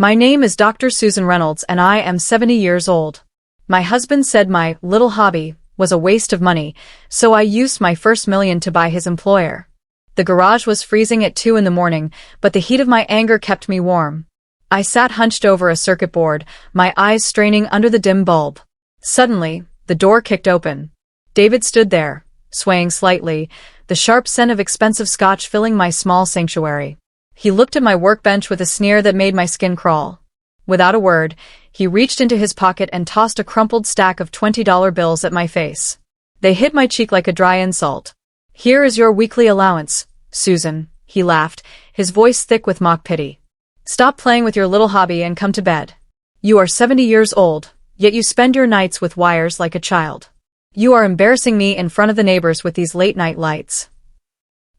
My name is Dr. Susan Reynolds and I am 70 years old. My husband said my little hobby was a waste of money, so I used my first million to buy his employer. The garage was freezing at 2 in the morning, but the heat of my anger kept me warm. I sat hunched over a circuit board, my eyes straining under the dim bulb. Suddenly, the door kicked open. David stood there, swaying slightly, the sharp scent of expensive scotch filling my small sanctuary. He looked at my workbench with a sneer that made my skin crawl. Without a word, he reached into his pocket and tossed a crumpled stack of $20 bills at my face. They hit my cheek like a dry insult. "Here is your weekly allowance, Susan," he laughed, his voice thick with mock pity. "Stop playing with your little hobby and come to bed. You are 70 years old, yet you spend your nights with wires like a child. You are embarrassing me in front of the neighbors with these late-night lights."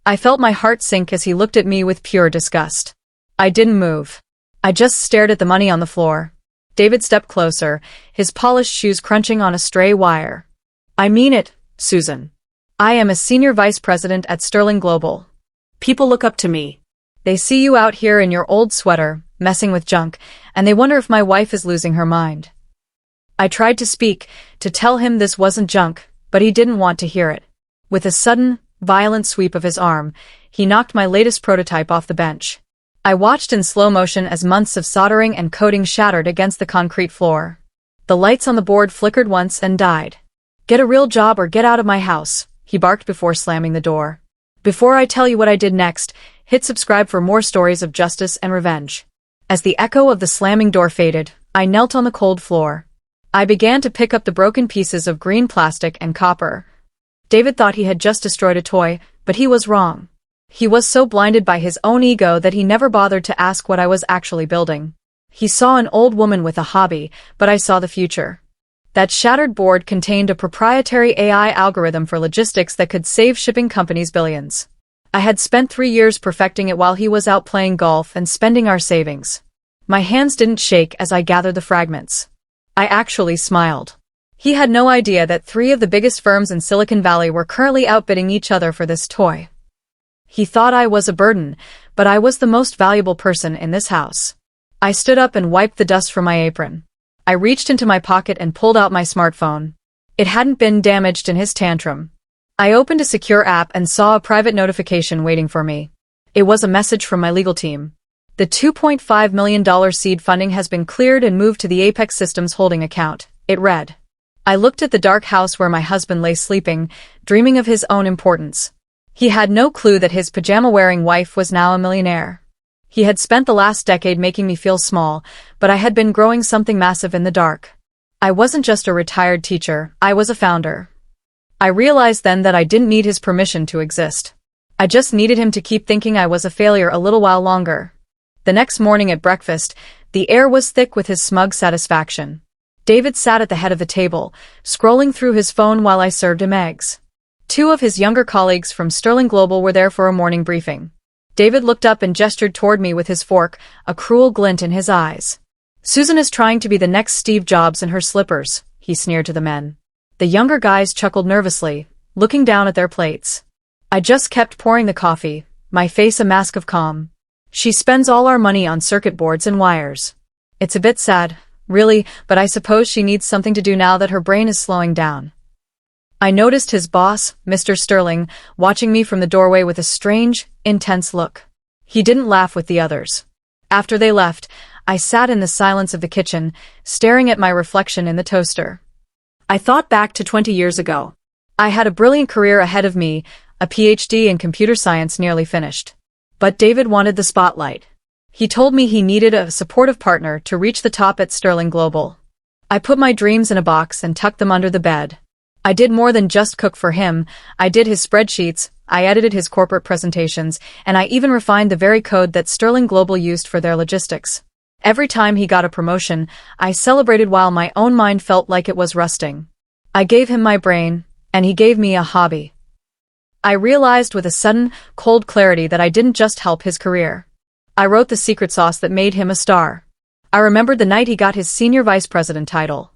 I felt my heart sink as he looked at me with pure disgust. I didn't move. I just stared at the money on the floor. David stepped closer, his polished shoes crunching on a stray wire. "I mean it, Susan. I am a senior vice president at Sterling Global. People look up to me. They see you out here in your old sweater, messing with junk, and they wonder if my wife is losing her mind." I tried to speak, to tell him this wasn't junk, but he didn't want to hear it. With a sudden, violent sweep of his arm, he knocked my latest prototype off the bench. I watched in slow motion as months of soldering and coating shattered against the concrete floor. The lights on the board flickered once and died. "Get a real job or get out of my house," he barked before slamming the door. Before I tell you what I did next, hit subscribe for more stories of justice and revenge. As the echo of the slamming door faded, I knelt on the cold floor. I began to pick up the broken pieces of green plastic and copper. David thought he had just destroyed a toy, but he was wrong. He was so blinded by his own ego that he never bothered to ask what I was actually building. He saw an old woman with a hobby, but I saw the future. That shattered board contained a proprietary AI algorithm for logistics that could save shipping companies billions. I had spent 3 years perfecting it while he was out playing golf and spending our savings. My hands didn't shake as I gathered the fragments. I actually smiled. He had no idea that 3 of the biggest firms in Silicon Valley were currently outbidding each other for this toy. He thought I was a burden, but I was the most valuable person in this house. I stood up and wiped the dust from my apron. I reached into my pocket and pulled out my smartphone. It hadn't been damaged in his tantrum. I opened a secure app and saw a private notification waiting for me. It was a message from my legal team. The $2.5 million seed funding has been cleared and moved to the Apex Systems holding account, it read. I looked at the dark house where my husband lay sleeping, dreaming of his own importance. He had no clue that his pajama-wearing wife was now a millionaire. He had spent the last decade making me feel small, but I had been growing something massive in the dark. I wasn't just a retired teacher, I was a founder. I realized then that I didn't need his permission to exist. I just needed him to keep thinking I was a failure a little while longer. The next morning at breakfast, the air was thick with his smug satisfaction. David sat at the head of the table, scrolling through his phone while I served him eggs. 2 of his younger colleagues from Sterling Global were there for a morning briefing. David looked up and gestured toward me with his fork, a cruel glint in his eyes. "Susan is trying to be the next Steve Jobs in her slippers," he sneered to the men. The younger guys chuckled nervously, looking down at their plates. I just kept pouring the coffee, my face a mask of calm. "She spends all our money on circuit boards and wires. It's a bit sad, really, but I suppose she needs something to do now that her brain is slowing down." I noticed his boss, Mr. Sterling, watching me from the doorway with a strange, intense look. He didn't laugh with the others. After they left, I sat in the silence of the kitchen, staring at my reflection in the toaster. I thought back to 20 years ago. I had a brilliant career ahead of me, a PhD in computer science nearly finished. But David wanted the spotlight. He told me he needed a supportive partner to reach the top at Sterling Global. I put my dreams in a box and tucked them under the bed. I did more than just cook for him. I did his spreadsheets, I edited his corporate presentations, and I even refined the very code that Sterling Global used for their logistics. Every time he got a promotion, I celebrated while my own mind felt like it was rusting. I gave him my brain, and he gave me a hobby. I realized with a sudden, cold clarity that I didn't just help his career. I wrote the secret sauce that made him a star. I remembered the night he got his senior vice president title.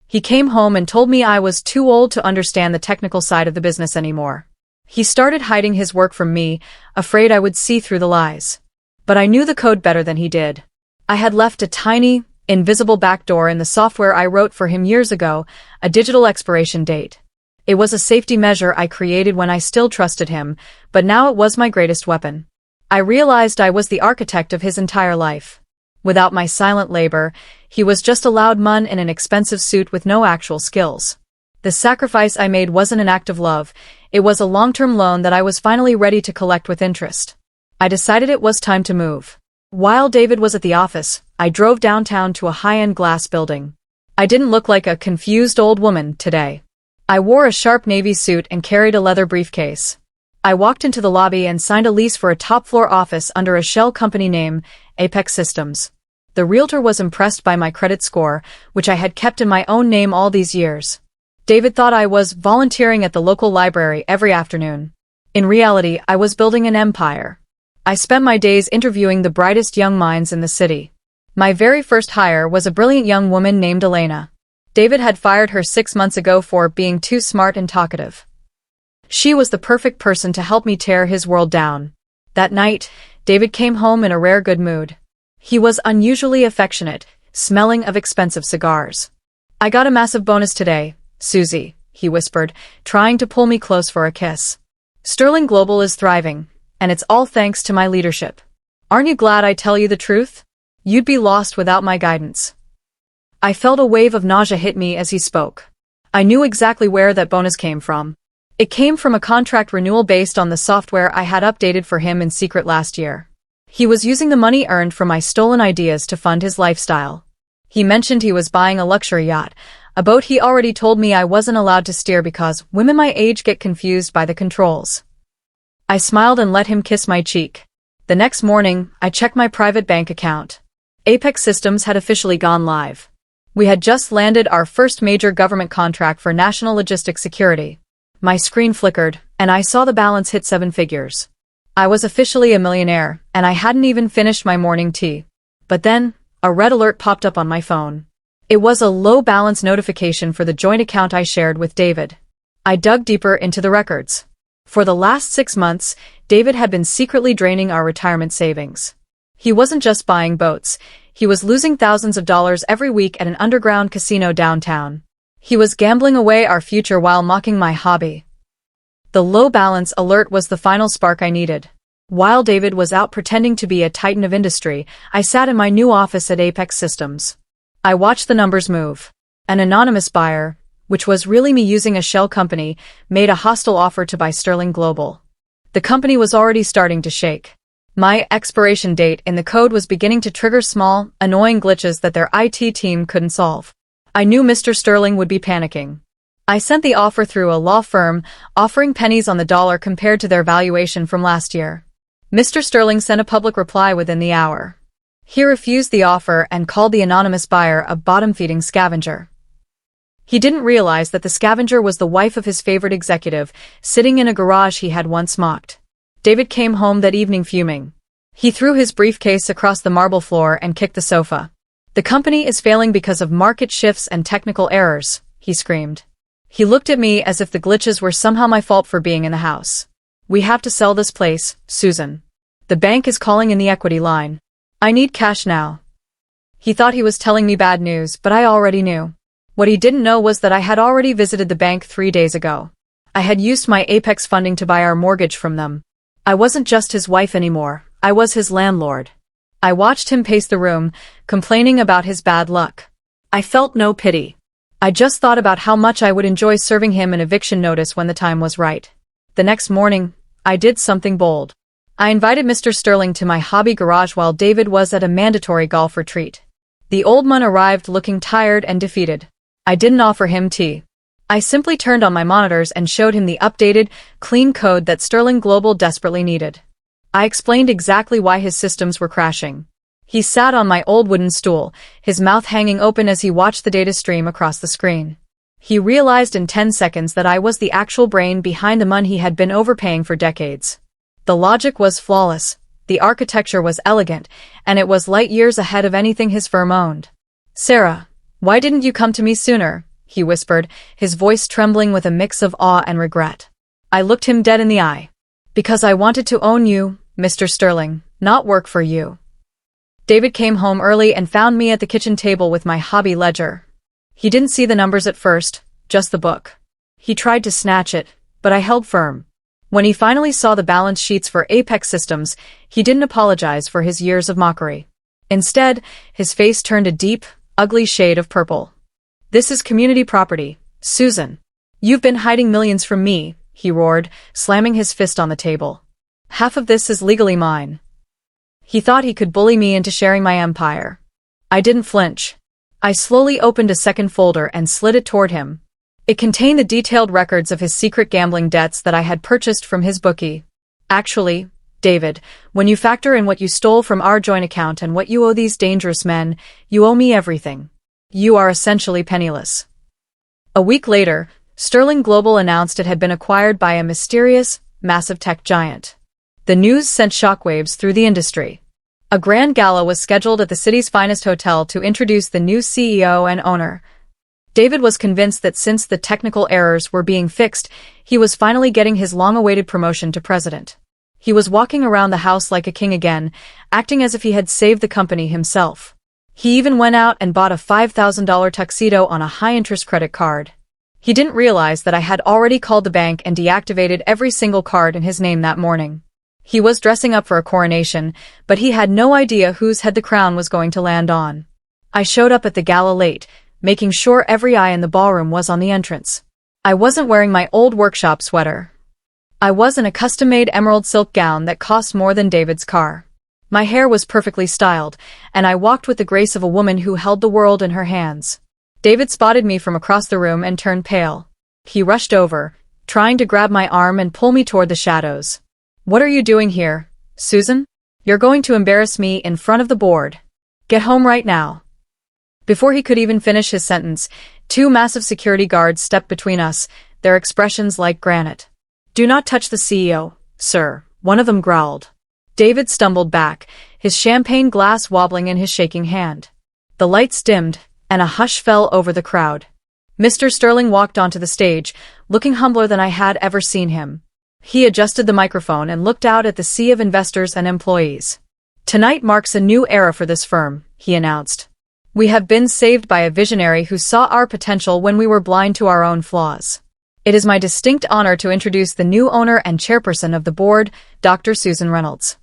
He came home and told me I was too old to understand the technical side of the business anymore. He started hiding his work from me, afraid I would see through the lies. But I knew the code better than he did. I had left a tiny, invisible backdoor in the software I wrote for him years ago, a digital expiration date. It was a safety measure I created when I still trusted him, but now it was my greatest weapon. I realized I was the architect of his entire life. Without my silent labor, he was just a loud mun in an expensive suit with no actual skills. The sacrifice I made wasn't an act of love, it was a long-term loan that I was finally ready to collect with interest. I decided it was time to move. While David was at the office, I drove downtown to a high-end glass building. I didn't look like a confused old woman today. I wore a sharp navy suit and carried a leather briefcase. I walked into the lobby and signed a lease for a top-floor office under a shell company name, Apex Systems. The realtor was impressed by my credit score, which I had kept in my own name all these years. David thought I was volunteering at the local library every afternoon. In reality, I was building an empire. I spent my days interviewing the brightest young minds in the city. My very first hire was a brilliant young woman named Elena. David had fired her 6 months ago for being too smart and talkative. She was the perfect person to help me tear his world down. That night, David came home in a rare good mood. He was unusually affectionate, smelling of expensive cigars. "I got a massive bonus today, Susie," he whispered, trying to pull me close for a kiss. "Sterling Global is thriving, and it's all thanks to my leadership. Aren't you glad I tell you the truth? You'd be lost without my guidance." I felt a wave of nausea hit me as he spoke. I knew exactly where that bonus came from. It came from a contract renewal based on the software I had updated for him in secret last year. He was using the money earned from my stolen ideas to fund his lifestyle. He mentioned he was buying a luxury yacht, a boat he already told me I wasn't allowed to steer because women my age get confused by the controls. I smiled and let him kiss my cheek. The next morning, I checked my private bank account. Apex Systems had officially gone live. We had just landed our first major government contract for national logistics security. My screen flickered, and I saw the balance hit 7 figures. I was officially a millionaire, and I hadn't even finished my morning tea. But then, a red alert popped up on my phone. It was a low balance notification for the joint account I shared with David. I dug deeper into the records. For the last 6 months, David had been secretly draining our retirement savings. He wasn't just buying boats, he was losing thousands of dollars every week at an underground casino downtown. He was gambling away our future while mocking my hobby. The low balance alert was the final spark I needed. While David was out pretending to be a titan of industry, I sat in my new office at Apex Systems. I watched the numbers move. An anonymous buyer, which was really me using a shell company, made a hostile offer to buy Sterling Global. The company was already starting to shake. My expiration date in the code was beginning to trigger small, annoying glitches that their IT team couldn't solve. I knew Mr. Sterling would be panicking. I sent the offer through a law firm, offering pennies on the dollar compared to their valuation from last year. Mr. Sterling sent a public reply within the hour. He refused the offer and called the anonymous buyer a bottom-feeding scavenger. He didn't realize that the scavenger was the wife of his favorite executive, sitting in a garage he had once mocked. David came home that evening fuming. He threw his briefcase across the marble floor and kicked the sofa. "The company is failing because of market shifts and technical errors," he screamed. He looked at me as if the glitches were somehow my fault for being in the house. "We have to sell this place, Susan. The bank is calling in the equity line. I need cash now." He thought he was telling me bad news, but I already knew. What he didn't know was that I had already visited the bank 3 days ago. I had used my Apex funding to buy our mortgage from them. I wasn't just his wife anymore, I was his landlord. I watched him pace the room, complaining about his bad luck. I felt no pity. I just thought about how much I would enjoy serving him an eviction notice when the time was right. The next morning, I did something bold. I invited Mr. Sterling to my hobby garage while David was at a mandatory golf retreat. The old man arrived looking tired and defeated. I didn't offer him tea. I simply turned on my monitors and showed him the updated, clean code that Sterling Global desperately needed. I explained exactly why his systems were crashing. He sat on my old wooden stool, his mouth hanging open as he watched the data stream across the screen. He realized in 10 seconds that I was the actual brain behind the money he had been overpaying for decades. The logic was flawless, the architecture was elegant, and it was light years ahead of anything his firm owned. "Sarah, why didn't you come to me sooner?" he whispered, his voice trembling with a mix of awe and regret. I looked him dead in the eye. "Because I wanted to own you, Mr. Sterling, not work for you." David came home early and found me at the kitchen table with my hobby ledger. He didn't see the numbers at first, just the book. He tried to snatch it, but I held firm. When he finally saw the balance sheets for Apex Systems, he didn't apologize for his years of mockery. Instead, his face turned a deep, ugly shade of purple. "This is community property, Susan. You've been hiding millions from me," he roared, slamming his fist on the table. "Half of this is legally mine." He thought he could bully me into sharing my empire. I didn't flinch. I slowly opened a second folder and slid it toward him. It contained the detailed records of his secret gambling debts that I had purchased from his bookie. "Actually, David, when you factor in what you stole from our joint account and what you owe these dangerous men, you owe me everything. You are essentially penniless." A week later, Sterling Global announced it had been acquired by a mysterious, massive tech giant. The news sent shockwaves through the industry. A grand gala was scheduled at the city's finest hotel to introduce the new CEO and owner. David was convinced that since the technical errors were being fixed, he was finally getting his long-awaited promotion to president. He was walking around the house like a king again, acting as if he had saved the company himself. He even went out and bought a $5,000 tuxedo on a high-interest credit card. He didn't realize that I had already called the bank and deactivated every single card in his name that morning. He was dressing up for a coronation, but he had no idea whose head the crown was going to land on. I showed up at the gala late, making sure every eye in the ballroom was on the entrance. I wasn't wearing my old workshop sweater. I was in a custom-made emerald silk gown that cost more than David's car. My hair was perfectly styled, and I walked with the grace of a woman who held the world in her hands. David spotted me from across the room and turned pale. He rushed over, trying to grab my arm and pull me toward the shadows. "What are you doing here, Susan? You're going to embarrass me in front of the board. Get home right now." Before he could even finish his sentence, two massive security guards stepped between us, their expressions like granite. "Do not touch the CEO, sir," one of them growled. David stumbled back, his champagne glass wobbling in his shaking hand. The lights dimmed, and a hush fell over the crowd. Mr. Sterling walked onto the stage, looking humbler than I had ever seen him. He adjusted the microphone and looked out at the sea of investors and employees. "Tonight marks a new era for this firm," he announced. "We have been saved by a visionary who saw our potential when we were blind to our own flaws. It is my distinct honor to introduce the new owner and chairperson of the board, Dr. Susan Reynolds."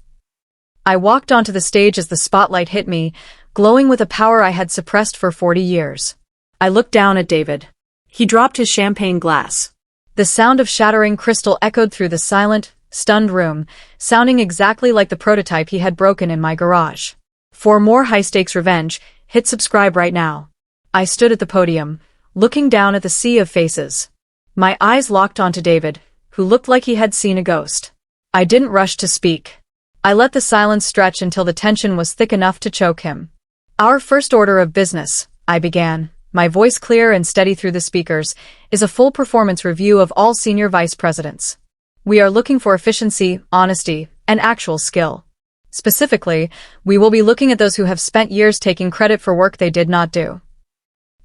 I walked onto the stage as the spotlight hit me, glowing with a power I had suppressed for 40 years. I looked down at David. He dropped his champagne glass. The sound of shattering crystal echoed through the silent, stunned room, sounding exactly like the prototype he had broken in my garage. For more high-stakes revenge, hit subscribe right now. I stood at the podium, looking down at the sea of faces. My eyes locked onto David, who looked like he had seen a ghost. I didn't rush to speak. I let the silence stretch until the tension was thick enough to choke him. "Our first order of business," I began, my voice clear and steady through the speakers, "is a full performance review of all senior vice presidents. We are looking for efficiency, honesty, and actual skill. Specifically, we will be looking at those who have spent years taking credit for work they did not do."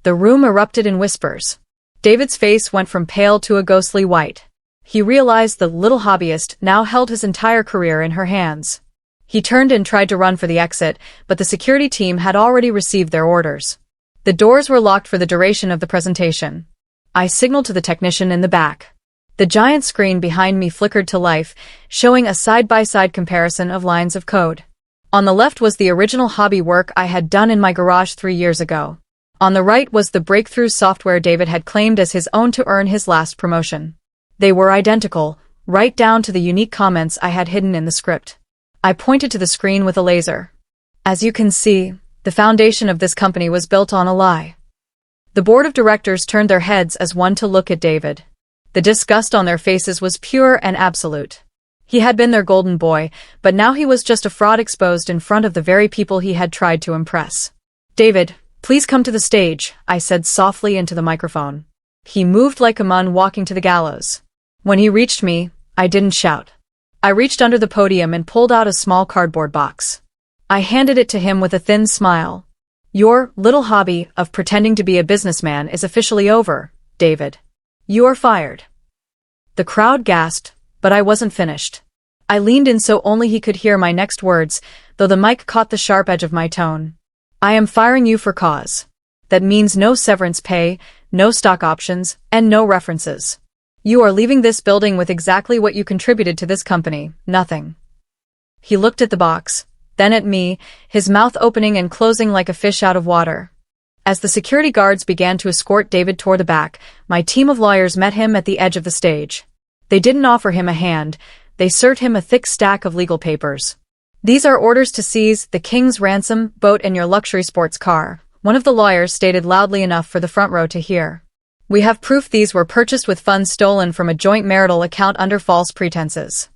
The room erupted in whispers. David's face went from pale to a ghostly white. He realized the little hobbyist now held his entire career in her hands. He turned and tried to run for the exit, but the security team had already received their orders. The doors were locked for the duration of the presentation. I signaled to the technician in the back. The giant screen behind me flickered to life, showing a side-by-side comparison of lines of code. On the left was the original hobby work I had done in my garage 3 years ago. On the right was the breakthrough software David had claimed as his own to earn his last promotion. They were identical, right down to the unique comments I had hidden in the script. I pointed to the screen with a laser. "As you can see, the foundation of this company was built on a lie." The board of directors turned their heads as one to look at David. The disgust on their faces was pure and absolute. He had been their golden boy, but now he was just a fraud exposed in front of the very people he had tried to impress. "David, please come to the stage," I said softly into the microphone. He moved like a mun walking to the gallows. When he reached me, I didn't shout. I reached under the podium and pulled out a small cardboard box. I handed it to him with a thin smile. "Your little hobby of pretending to be a businessman is officially over, David. You are fired." The crowd gasped, but I wasn't finished. I leaned in so only he could hear my next words, though the mic caught the sharp edge of my tone. I am firing you for cause. That means no severance pay, no stock options, and no references. You are leaving this building with exactly what you contributed to this company, nothing. He looked at the box, then at me, his mouth opening and closing like a fish out of water. As the security guards began to escort David toward the back, my team of lawyers met him at the edge of the stage. They didn't offer him a hand, they served him a thick stack of legal papers. These are orders to seize the king's ransom, boat and your luxury sports car, one of the lawyers stated loudly enough for the front row to hear. We have proof these were purchased with funds stolen from a joint marital account under false pretenses.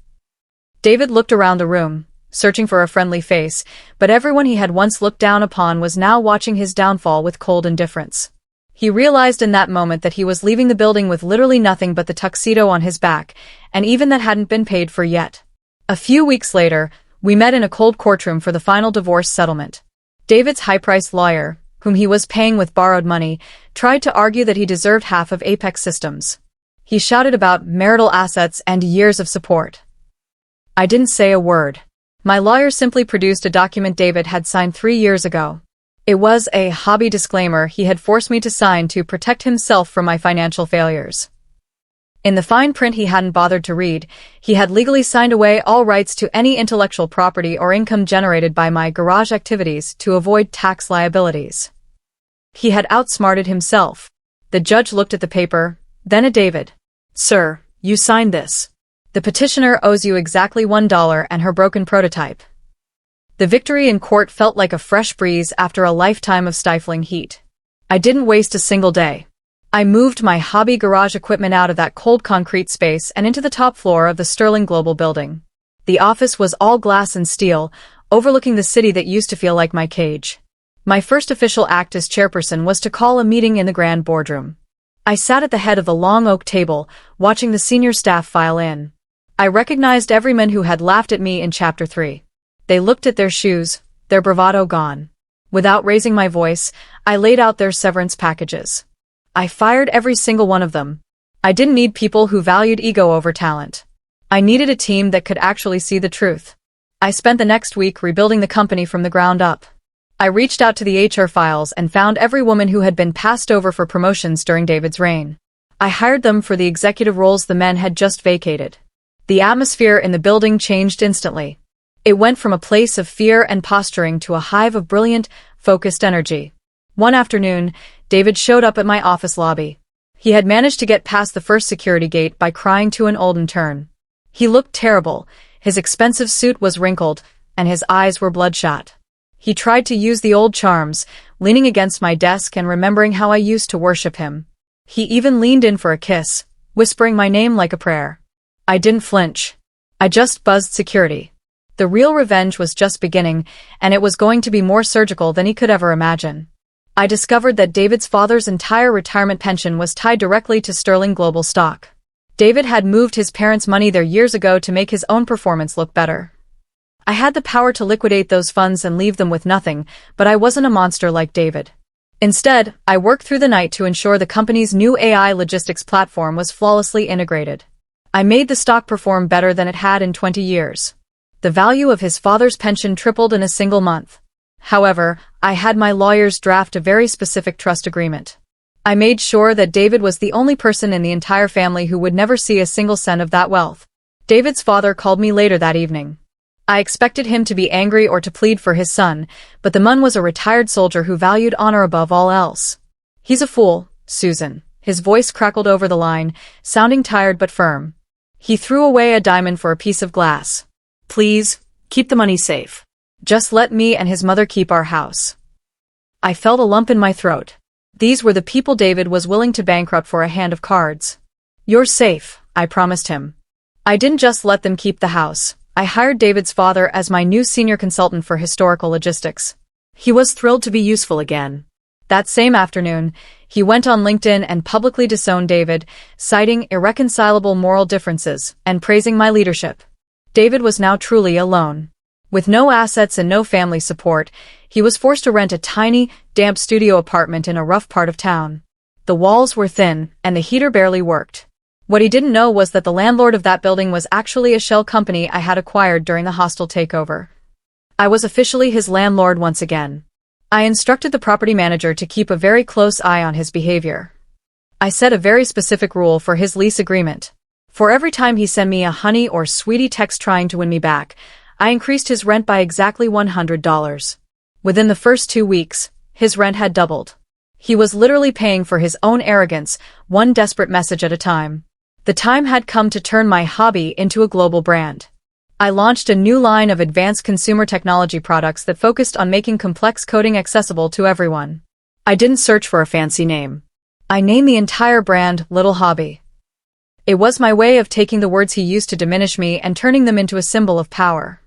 David looked around the room, searching for a friendly face, but everyone he had once looked down upon was now watching his downfall with cold indifference. He realized in that moment that he was leaving the building with literally nothing but the tuxedo on his back, and even that hadn't been paid for yet. A few weeks later, we met in a cold courtroom for the final divorce settlement. David's high-priced lawyer, whom he was paying with borrowed money, tried to argue that he deserved half of Apex Systems. He shouted about marital assets and years of support. I didn't say a word. My lawyer simply produced a document David had signed 3 years ago. It was a hobby disclaimer he had forced me to sign to protect himself from my financial failures. In the fine print he hadn't bothered to read, he had legally signed away all rights to any intellectual property or income generated by my garage activities to avoid tax liabilities. He had outsmarted himself. The judge looked at the paper, then at David. Sir, you signed this. The petitioner owes you exactly $1 and her broken prototype. The victory in court felt like a fresh breeze after a lifetime of stifling heat. I didn't waste a single day. I moved my hobby garage equipment out of that cold concrete space and into the top floor of the Sterling Global building. The office was all glass and steel, overlooking the city that used to feel like my cage. My first official act as chairperson was to call a meeting in the grand boardroom. I sat at the head of the long oak table, watching the senior staff file in. I recognized every man who had laughed at me in Chapter 3. They looked at their shoes, their bravado gone. Without raising my voice, I laid out their severance packages. I fired every single one of them. I didn't need people who valued ego over talent. I needed a team that could actually see the truth. I spent the next week rebuilding the company from the ground up. I reached out to the HR files and found every woman who had been passed over for promotions during David's reign. I hired them for the executive roles the men had just vacated. The atmosphere in the building changed instantly. It went from a place of fear and posturing to a hive of brilliant, focused energy. One afternoon, David showed up at my office lobby. He had managed to get past the first security gate by crying to an old intern. He looked terrible, his expensive suit was wrinkled, and his eyes were bloodshot. He tried to use the old charms, leaning against my desk and remembering how I used to worship him. He even leaned in for a kiss, whispering my name like a prayer. I didn't flinch. I just buzzed security. The real revenge was just beginning, and it was going to be more surgical than he could ever imagine. I discovered that David's father's entire retirement pension was tied directly to Sterling Global stock. David had moved his parents' money there years ago to make his own performance look better. I had the power to liquidate those funds and leave them with nothing, but I wasn't a monster like David. Instead, I worked through the night to ensure the company's new AI logistics platform was flawlessly integrated. I made the stock perform better than it had in 20 years. The value of his father's pension tripled in a single month. However, I had my lawyers draft a very specific trust agreement. I made sure that David was the only person in the entire family who would never see a single cent of that wealth. David's father called me later that evening. I expected him to be angry or to plead for his son, but the man was a retired soldier who valued honor above all else. He's a fool, Susan. His voice crackled over the line, sounding tired but firm. He threw away a diamond for a piece of glass. Please, keep the money safe. Just let me and his mother keep our house. I felt a lump in my throat. These were the people David was willing to bankrupt for a hand of cards. You're safe, I promised him. I didn't just let them keep the house. I hired David's father as my new senior consultant for historical logistics. He was thrilled to be useful again. That same afternoon, he went on LinkedIn and publicly disowned David, citing irreconcilable moral differences and praising my leadership. David was now truly alone. With no assets and no family support, he was forced to rent a tiny, damp studio apartment in a rough part of town. The walls were thin, and the heater barely worked. What he didn't know was that the landlord of that building was actually a shell company I had acquired during the hostile takeover. I was officially his landlord once again. I instructed the property manager to keep a very close eye on his behavior. I set a very specific rule for his lease agreement. For every time he sent me a honey or sweetie text trying to win me back, I increased his rent by exactly $100. Within the first 2 weeks, his rent had doubled. He was literally paying for his own arrogance, one desperate message at a time. The time had come to turn my hobby into a global brand. I launched a new line of advanced consumer technology products that focused on making complex coding accessible to everyone. I didn't search for a fancy name. I named the entire brand Little Hobby. It was my way of taking the words he used to diminish me and turning them into a symbol of power.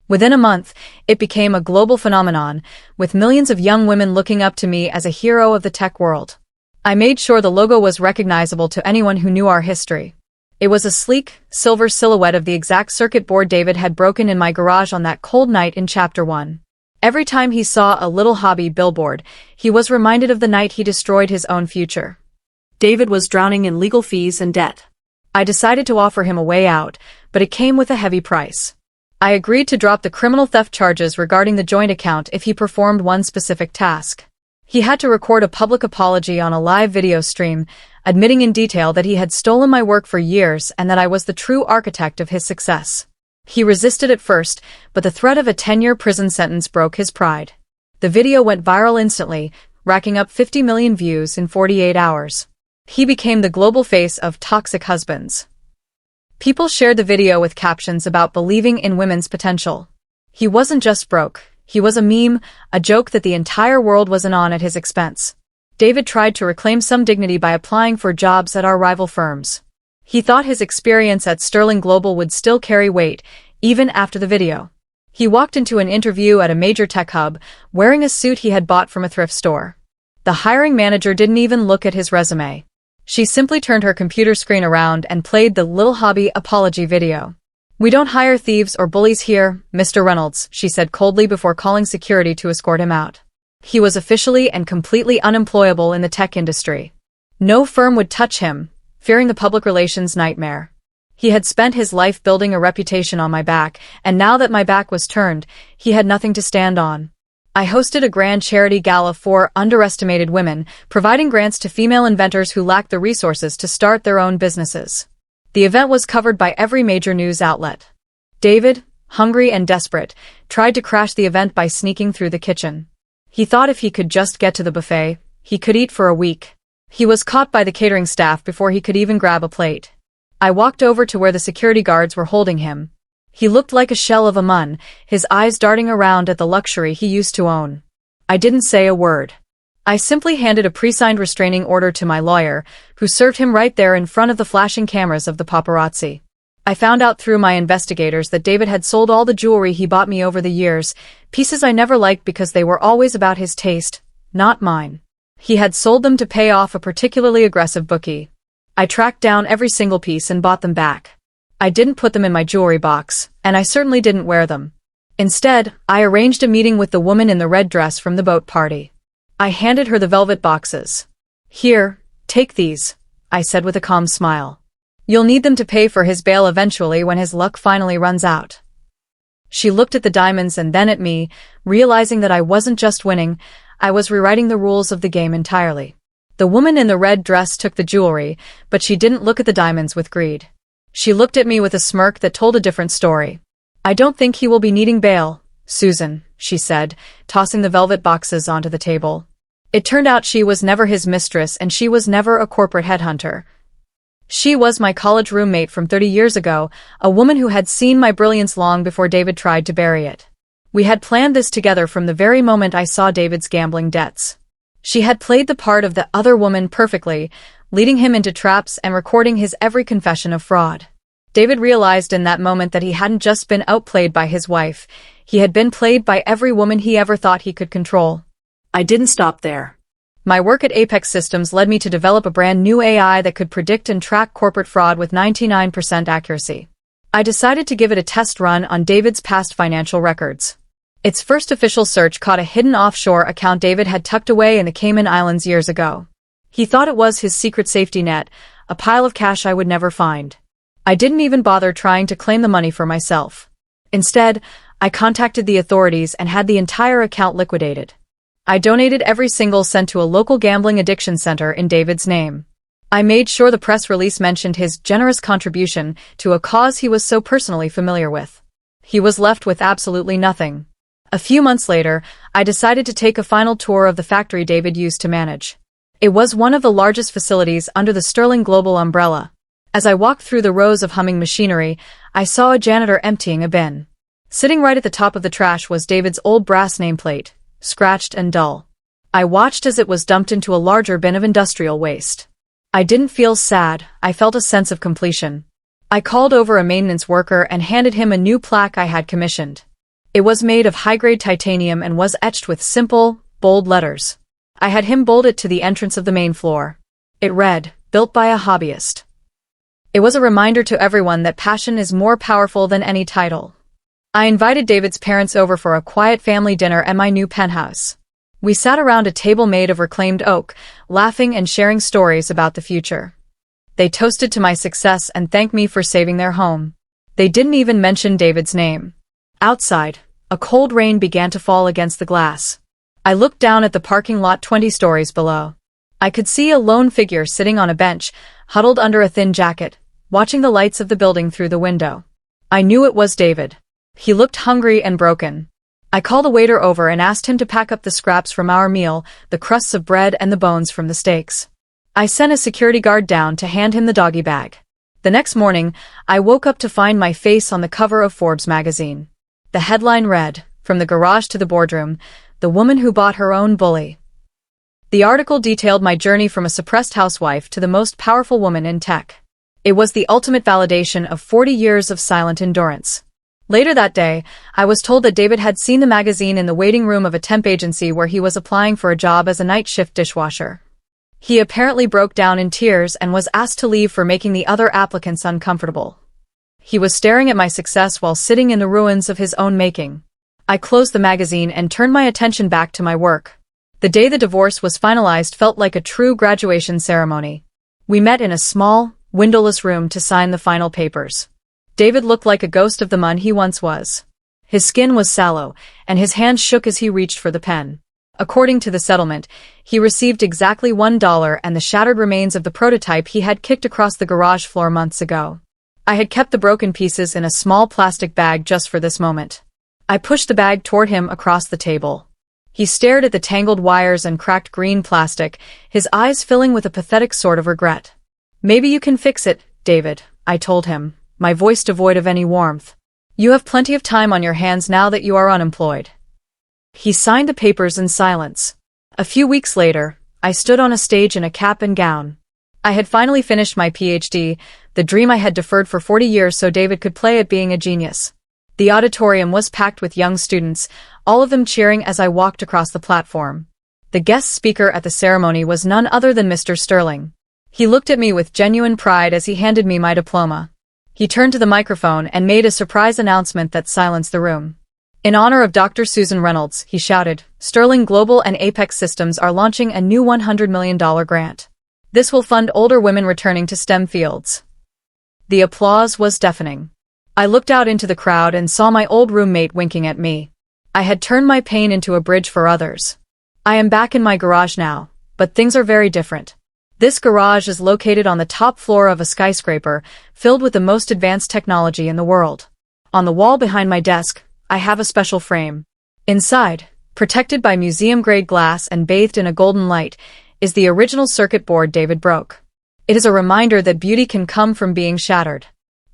Within a month, it became a global phenomenon, with millions of young women looking up to me as a hero of the tech world. I made sure the logo was recognizable to anyone who knew our history. It was a sleek, silver silhouette of the exact circuit board David had broken in my garage on that cold night in Chapter 1. Every time he saw a Little Hobby billboard, he was reminded of the night he destroyed his own future. David was drowning in legal fees and debt. I decided to offer him a way out, but it came with a heavy price. I agreed to drop the criminal theft charges regarding the joint account if he performed one specific task. He had to record a public apology on a live video stream, admitting in detail that he had stolen my work for years and that I was the true architect of his success. He resisted at first, but the threat of a 10-year prison sentence broke his pride. The video went viral instantly, racking up 50 million views in 48 hours. He became the global face of toxic husbands. People shared the video with captions about believing in women's potential. He wasn't just broke, he was a meme, a joke that the entire world was in on at his expense. David tried to reclaim some dignity by applying for jobs at our rival firms. He thought his experience at Sterling Global would still carry weight, even after the video. He walked into an interview at a major tech hub, wearing a suit he had bought from a thrift store. The hiring manager didn't even look at his resume. She simply turned her computer screen around and played the Little Hobby apology video. "We don't hire thieves or bullies here, Mr. Reynolds," she said coldly before calling security to escort him out. He was officially and completely unemployable in the tech industry. No firm would touch him, fearing the public relations nightmare. He had spent his life building a reputation on my back, and now that my back was turned, he had nothing to stand on. I hosted a grand charity gala for underestimated women, providing grants to female inventors who lacked the resources to start their own businesses. The event was covered by every major news outlet. David, hungry and desperate, tried to crash the event by sneaking through the kitchen. He thought if he could just get to the buffet, he could eat for a week. He was caught by the catering staff before he could even grab a plate. I walked over to where the security guards were holding him. He looked like a shell of a mun, his eyes darting around at the luxury he used to own. I didn't say a word. I simply handed a pre-signed restraining order to my lawyer, who served him right there in front of the flashing cameras of the paparazzi. I found out through my investigators that David had sold all the jewelry he bought me over the years, pieces I never liked because they were always about his taste, not mine. He had sold them to pay off a particularly aggressive bookie. I tracked down every single piece and bought them back. I didn't put them in my jewelry box, and I certainly didn't wear them. Instead, I arranged a meeting with the woman in the red dress from the boat party. I handed her the velvet boxes. "Here, take these," I said with a calm smile. "You'll need them to pay for his bail eventually when his luck finally runs out." She looked at the diamonds and then at me, realizing that I wasn't just winning, I was rewriting the rules of the game entirely. The woman in the red dress took the jewelry, but she didn't look at the diamonds with greed. She looked at me with a smirk that told a different story. "I don't think he will be needing bail, Susan," she said, tossing the velvet boxes onto the table. It turned out she was never his mistress and she was never a corporate headhunter. She was my college roommate from 30 years ago, a woman who had seen my brilliance long before David tried to bury it. We had planned this together from the very moment I saw David's gambling debts. She had played the part of the other woman perfectly, leading him into traps and recording his every confession of fraud. David realized in that moment that he hadn't just been outplayed by his wife, he had been played by every woman he ever thought he could control. I didn't stop there. My work at Apex Systems led me to develop a brand new AI that could predict and track corporate fraud with 99% accuracy. I decided to give it a test run on David's past financial records. Its first official search caught a hidden offshore account David had tucked away in the Cayman Islands years ago. He thought it was his secret safety net, a pile of cash I would never find. I didn't even bother trying to claim the money for myself. Instead, I contacted the authorities and had the entire account liquidated. I donated every single cent to a local gambling addiction center in David's name. I made sure the press release mentioned his generous contribution to a cause he was so personally familiar with. He was left with absolutely nothing. A few months later, I decided to take a final tour of the factory David used to manage. It was one of the largest facilities under the Sterling Global umbrella. As I walked through the rows of humming machinery, I saw a janitor emptying a bin. Sitting right at the top of the trash was David's old brass nameplate, scratched and dull. I watched as it was dumped into a larger bin of industrial waste. I didn't feel sad, I felt a sense of completion. I called over a maintenance worker and handed him a new plaque I had commissioned. It was made of high-grade titanium and was etched with simple, bold letters. I had him bolt it to the entrance of the main floor. It read, "Built by a hobbyist." It was a reminder to everyone that passion is more powerful than any title. I invited David's parents over for a quiet family dinner at my new penthouse. We sat around a table made of reclaimed oak, laughing and sharing stories about the future. They toasted to my success and thanked me for saving their home. They didn't even mention David's name. Outside, a cold rain began to fall against the glass. I looked down at the parking lot 20 stories below. I could see a lone figure sitting on a bench, huddled under a thin jacket, watching the lights of the building through the window. I knew it was David. He looked hungry and broken. I called a waiter over and asked him to pack up the scraps from our meal, the crusts of bread and the bones from the steaks. I sent a security guard down to hand him the doggy bag. The next morning, I woke up to find my face on the cover of Forbes magazine. The headline read, "From the garage to the boardroom, the woman who bought her own bully." The article detailed my journey from a suppressed housewife to the most powerful woman in tech. It was the ultimate validation of 40 years of silent endurance. Later that day, I was told that David had seen the magazine in the waiting room of a temp agency where he was applying for a job as a night shift dishwasher. He apparently broke down in tears and was asked to leave for making the other applicants uncomfortable. He was staring at my success while sitting in the ruins of his own making. I closed the magazine and turned my attention back to my work. The day the divorce was finalized felt like a true graduation ceremony. We met in a small, windowless room to sign the final papers. David looked like a ghost of the man he once was. His skin was sallow, and his hands shook as he reached for the pen. According to the settlement, he received exactly $1 and the shattered remains of the prototype he had kicked across the garage floor months ago. I had kept the broken pieces in a small plastic bag just for this moment. I pushed the bag toward him across the table. He stared at the tangled wires and cracked green plastic, his eyes filling with a pathetic sort of regret. "Maybe you can fix it, David," I told him, my voice devoid of any warmth. "You have plenty of time on your hands now that you are unemployed." He signed the papers in silence. A few weeks later, I stood on a stage in a cap and gown. I had finally finished my PhD, the dream I had deferred for 40 years so David could play at being a genius. The auditorium was packed with young students, all of them cheering as I walked across the platform. The guest speaker at the ceremony was none other than Mr. Sterling. He looked at me with genuine pride as he handed me my diploma. He turned to the microphone and made a surprise announcement that silenced the room. In honor of Dr. Susan Reynolds, he shouted, "Sterling Global and Apex Systems are launching a new $100 million grant. This will fund older women returning to STEM fields." The applause was deafening. I looked out into the crowd and saw my old roommate winking at me. I had turned my pain into a bridge for others. I am back in my garage now, but things are very different. This garage is located on the top floor of a skyscraper, filled with the most advanced technology in the world. On the wall behind my desk, I have a special frame. Inside, protected by museum-grade glass and bathed in a golden light, is the original circuit board David broke. It is a reminder that beauty can come from being shattered.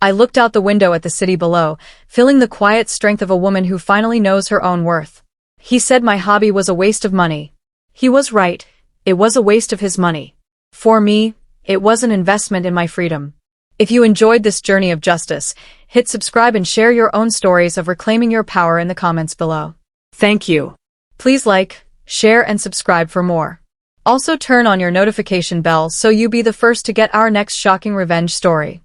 I looked out the window at the city below, feeling the quiet strength of a woman who finally knows her own worth. He said my hobby was a waste of money. He was right. It was a waste of his money. For me, it was an investment in my freedom. If you enjoyed this journey of justice, hit subscribe and share your own stories of reclaiming your power in the comments below. Thank you. Please like, share and subscribe for more. Also turn on your notification bell so you be the first to get our next shocking revenge story.